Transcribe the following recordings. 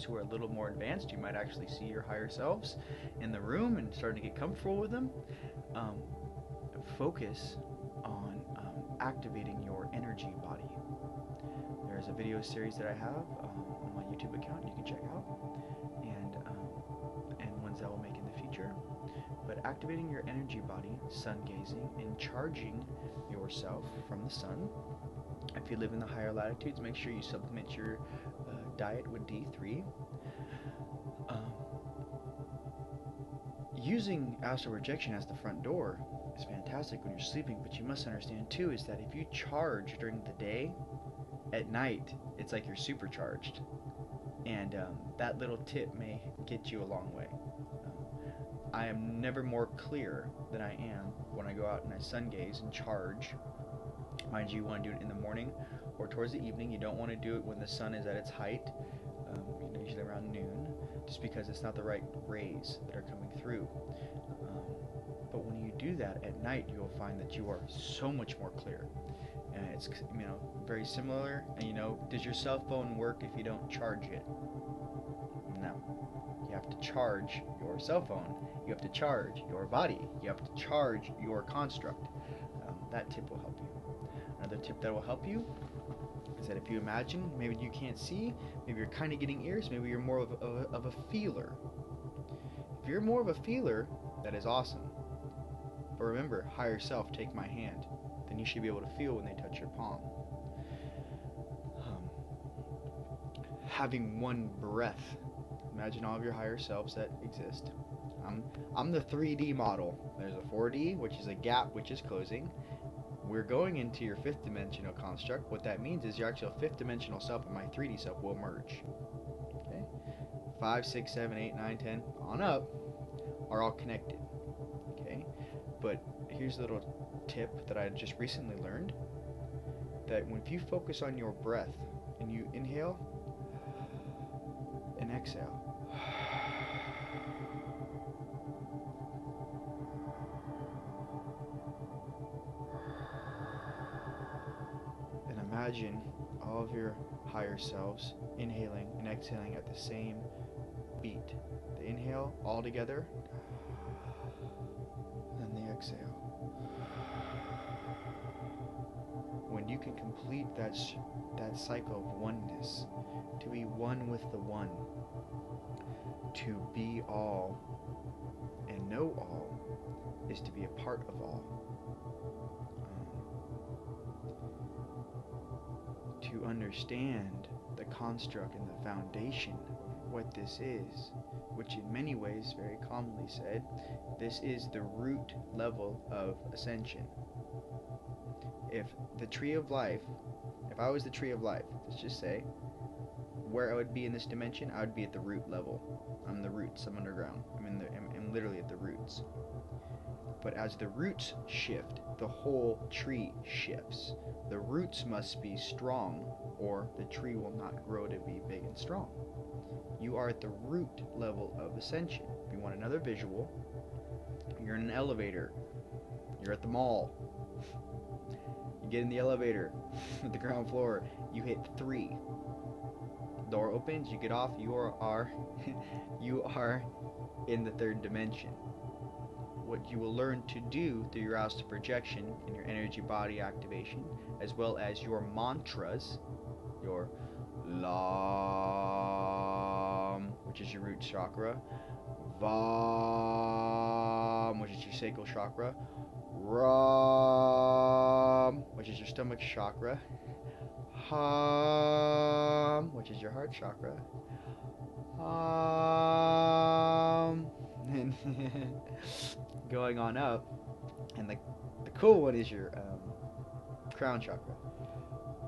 who are a little more advanced, you might actually see your higher selves in the room and starting to get comfortable with them. Um, Focus on activating your energy body. There's a video series that I have on my YouTube account you can check out, and ones that will make in the future. But activating your energy body, sun gazing, and charging yourself from the sun. If you live in the higher latitudes, make sure you supplement your diet with D3. Using astral projection as the front door is fantastic when you're sleeping, but you must understand too is that if you charge during the day, at night it's like you're supercharged, and that little tip may get you a long way. I am never more clear than I am when I go out and I sun gaze and charge. Mind you, want to do it in the morning or towards the evening. You don't want to do it when the sun is at its height, usually around noon, just because it's not the right rays that are coming through. But when you do that at night, you will find that you are so much more clear. And it's very similar. And does your cell phone work if you don't charge it? No. You have to charge your cell phone. You have to charge your body. You have to charge your construct. That tip will help you. Another tip that will help you is that if you imagine, maybe you can't see, maybe you're kind of getting ears, maybe you're more of a feeler. If you're more of a feeler, that is awesome. But remember, higher self, take my hand. Then you should be able to feel when they touch your palm. Having one breath. Imagine all of your higher selves that exist. I'm the 3D model. There's a 4D, which is a gap which is closing. We're going into your 5th dimensional construct. What that means is your actual 5th dimensional self and my 3D self will merge. Okay? 5, 6, 7, 8, 9, 10 on up are all connected. Okay? But here's a little tip that I just recently learned, that if you focus on your breath and you inhale and exhale, and imagine all of your higher selves inhaling and exhaling at the same beat. The inhale all together, and the exhale. When you can complete that cycle of oneness, to be one with the one, to be all and know all, is to be a part of all. To understand the construct and the foundation of what this is, which in many ways, very commonly said, this is the root level of ascension. If the tree of life, if I was the tree of life, let's just say, where I would be in this dimension, I would be at the root level. I'm the roots, I'm underground. I'm literally at the roots. But as the roots shift, the whole tree shifts. The roots must be strong, or the tree will not grow to be big and strong. You are at the root level of ascension. If you want another visual, you're in an elevator. You're at the mall. You get in the elevator at the ground floor. You hit 3. Door opens. You get off. You are in the 3rd dimension. What you will learn to do through your astral projection and your energy body activation, as well as your mantras, your Lam, which is your root chakra, Vam, which is your sacral chakra, Ram, which is your stomach chakra, Ham, which is your heart chakra, and going on up, and the cool one is your crown chakra.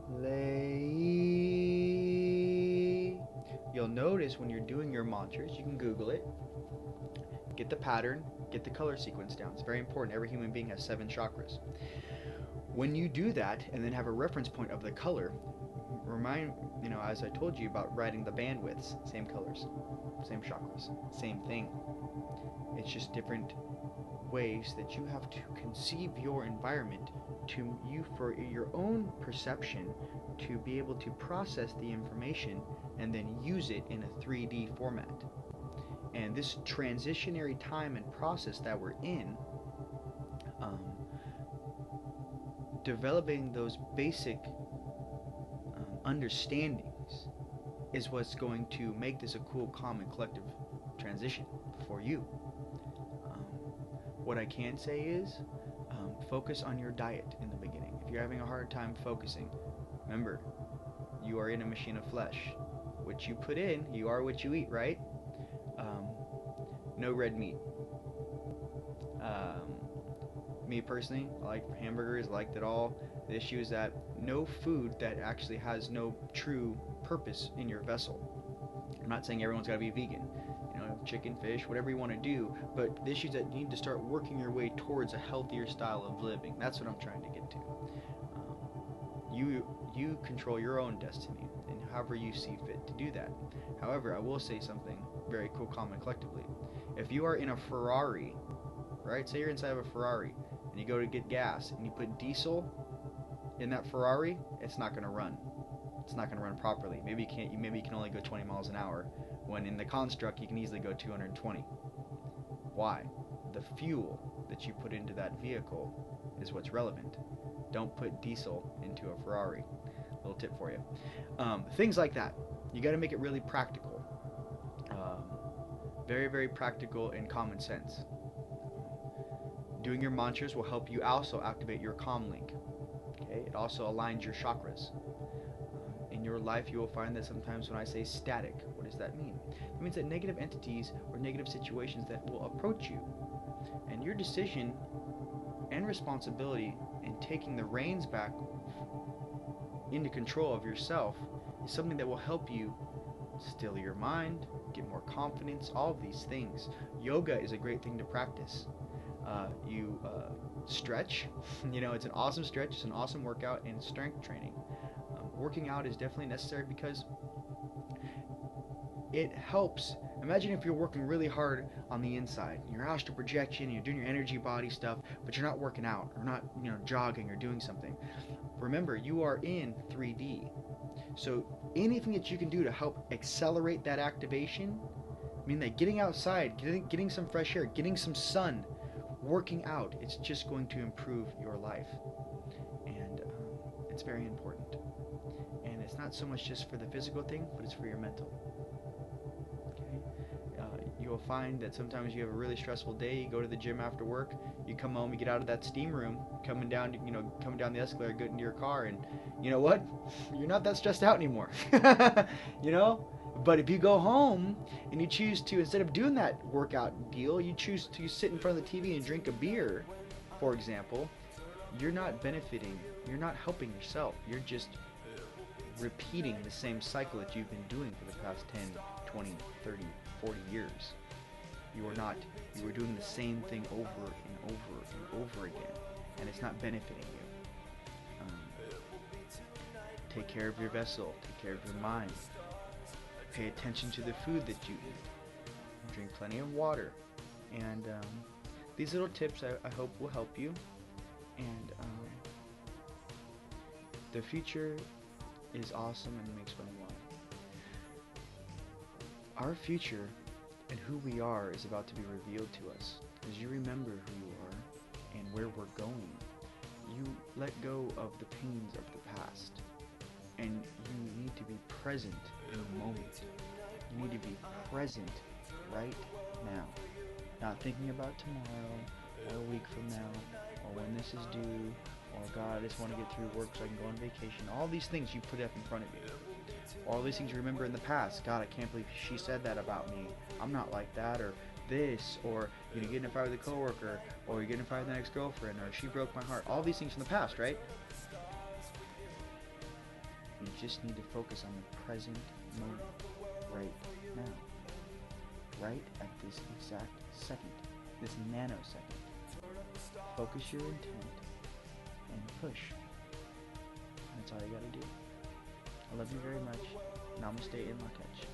Lay. You'll notice when you're doing your mantras, you can Google it, get the pattern, get the color sequence down. It's very important. Every human being has 7 chakras. When you do that and then have a reference point of the color, remind, as I told you about writing the bandwidths, same colors, same chakras, same thing. It's just different ways that you have to conceive your environment to you for your own perception, to be able to process the information and then use it in a 3D format. And this transitionary time and process that we're in, developing those basic understandings is what's going to make this a cool, calm, and collective transition for you. What I can say is focus on your diet in the beginning. If you're having a hard time focusing, remember, you are in a machine of flesh. What you put in, you are what you eat, right? No red meat. Me personally, I like hamburgers, liked it all. The issue is that no food that actually has no true purpose in your vessel. I'm not saying everyone's got to be vegan. You know, chicken, fish, whatever you want to do, but the issue is that you need to start working your way towards a healthier style of living. That's what I'm trying to get to. You control your own destiny, and however you see fit to do that. However, I will say something very cool, calm, and collectively. If you are in a Ferrari, right? Say you're inside of a Ferrari, and you go to get gas, and you put diesel in that Ferrari, it's not going to run. It's not going to run properly. Maybe you can only go 20 miles an hour, when in the construct you can easily go 220. Why? The fuel that you put into that vehicle is what's relevant. Don't put diesel into a Ferrari. Little tip for you. Things like that. You got to make it really practical. Very, very practical and common sense. Doing your mantras will help you also activate your calm link. Okay? It also aligns your chakras. In your life, you will find that sometimes when I say static, what does that mean? It means that negative entities or negative situations that will approach you, and your decision and responsibility in taking the reins back into control of yourself is something that will help you still your mind, get more confidence, all of these things. Yoga is a great thing to practice. You stretch, you know, it's an awesome stretch, it's an awesome workout, and strength training. Working out is definitely necessary because it helps. Imagine if you're working really hard on the inside, you're astral projection, you're doing your energy body stuff, but you're not working out, or not, you know, jogging or doing something. Remember, you are in 3D. So anything that you can do to help accelerate that activation, I mean, that getting outside, getting some fresh air, getting some sun, working out, it's just going to improve your life. And it's very important. And it's not so much just for the physical thing, but it's for your mental. You'll find that sometimes you have a really stressful day, you go to the gym after work, you come home, you get out of that steam room, coming down the escalator, get into your car, and you know what? You're not that stressed out anymore. You know? But if you go home and you choose to, instead of doing that workout deal, you choose to sit in front of the TV and drink a beer, for example, you're not benefiting, you're not helping yourself, you're just repeating the same cycle that you've been doing for the past 10, 20, 30, 40 years. You are doing the same thing over and over and over again, and it's not benefiting you. Take care of your vessel, take care of your mind, pay attention to the food that you eat, drink plenty of water, and these little tips I hope will help you, and the future is awesome and makes fun of life. Our future and who we are is about to be revealed to us. As you remember who you are and where we're going, you let go of the pains of the past, and you need to be present in the moment. You need to be present right now, not thinking about tomorrow or a week from now or when this is due, or God, I just want to get through work so I can go on vacation. All these things you put up in front of you. All these things you remember in the past. God, I can't believe she said that about me. I'm not like that, or this, or you know, getting in a fight with a coworker, or you're getting in a fight with an ex-girlfriend, or she broke my heart. All these things from the past, right? You just need to focus on the present moment, right now. Right at this exact second, this nanosecond. Focus your intent and push. That's all you gotta do. I love you very much. Namaste and Lakesh.